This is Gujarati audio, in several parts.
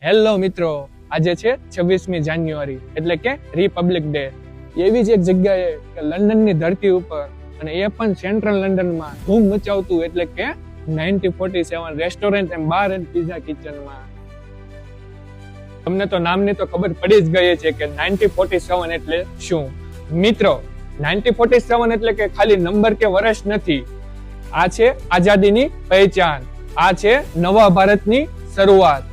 હેલો મિત્રો, આજે છે 26મી જાન્યુઆરી એટલે કે રિપબ્લિક ડે. એવી જ એક જગ્યાએ કે લંડનની ધરતી ઉપર, અને એ પણ સેન્ટ્રલ લંડનમાં ધૂમ મચાવતું એટલે કે 1947 restaurant and bar and pizza કિચનમાં. તમને તો નામની તો ખબર પડી જ ગઈ છે કે 1947 એટલે શું. મિત્રો, 1947 એટલે કે ખાલી નંબર કે વર્ષ નથી. આ છે આઝાદીની પહેચાન, આ છે નવા ભારતની શરૂઆત,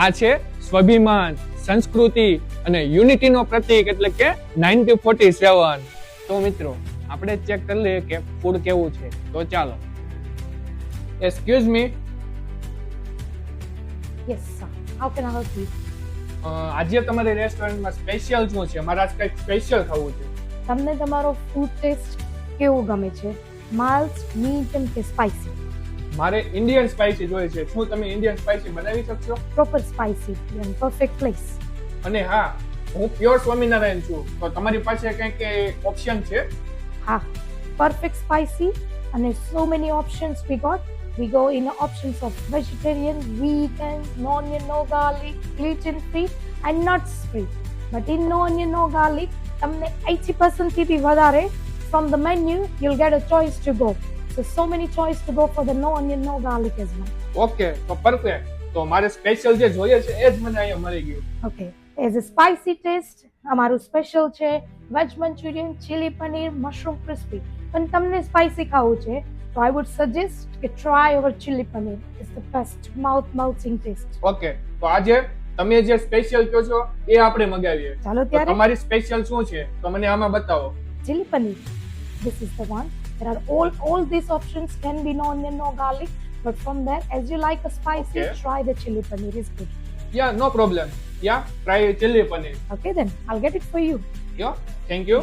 આ છે સ્વાભિમાન, સંસ્કૃતિ અને યુનિટીનો પ્રતીક એટલે કે 1947. તો મિત્રો, આપણે ચેક કરી લઈએ કે ફૂડ કેવું છે. તો ચાલો. Excuse me. Yes, sir. How can I help you? આજે તમારી રેસ્ટોરન્ટમાં સ્પેશિયલ શું છે? મારે આજ કંઈક સ્પેશિયલ ખાવું છે. તમને તમારો ફૂડ ટેસ્ટ કેવો ગમે છે? માઇલ્ડ, મીડિયમ કે સ્પાઇસી? મારે ઇન્ડિયન સ્પાઇસી જોઈએ છે. શું તમે ઇન્ડિયન સ્પાઇસી બનાવી શકશો? Proper spicy and perfect place. અને હા, હું પ્યોર સ્વામિનારાયણ છું, તો તમારી પાસે કંઈક ઓપ્શન છે? હા, perfect spicy and so many options we got. We go in options of vegetarian, vegan, no onion, no garlic, gluten free and nuts free. But in no onion, no garlic, તમને 80% થી બી વધારે from the menu you'll get a choice to go. So many choice to go for the no onion, no garlic as well. Okay, તો પરફેક્ટ. તો મારે સ્પેશિયલ જે જોઈએ છે એ જ મને અહીંયા મળી ગયું. Okay, as a spicy taste અમારું સ્પેશિયલ છે veg Manchurian, chilli paneer, mushroom crispy. પણ તમને સ્પાઇસી ખાવું છે તો I would suggest કે try our chili paneer. It's the best mouth melting taste. Okay, તો આજે તમે જે સ્પેશિયલ કહો છો એ આપણે મગાવીએ. ચાલો તો ત્યારે તમારી સ્પેશિયલ શું છે તો મને આમાં બતાવો. chili paneer. This is the one. There are all these options can be no onion, no garlic. But from there, as you like a spicy, Okay. try the chili paneer. It's good. Yeah no problem. Yeah try chili paneer. Okay then, I'll get it for you. Yo, thank you.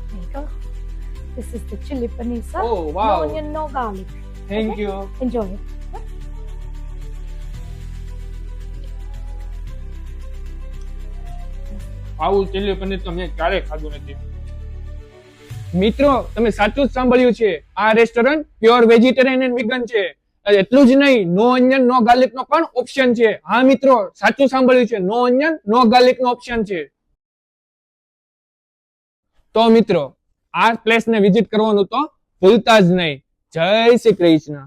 There you go. This is the chili paneer, sir. Oh, wow. No onion, no garlic. Thank Okay. You. Enjoy it. આવું ચીલી પનીર તો મેં ક્યારેય ખાધું નથી. મિત્રો, તમે સાચું જ સાંભળ્યું છે. આ restaurant pure vegetarian and vegan છે. એટલું જ નહીં, નો ઓનિયન નો ગાર્લિક નો પણ ઓપ્શન છે. હા મિત્રો, સાચું સાંભળ્યું છે. નો ઓનિયન નો ગાર્લિક નો ઓપ્શન છે. તો મિત્રો, આ પ્લેસ ને વિઝિટ કરવાનું તો ભૂલતા જ નહીં. જય શ્રી કૃષ્ણ.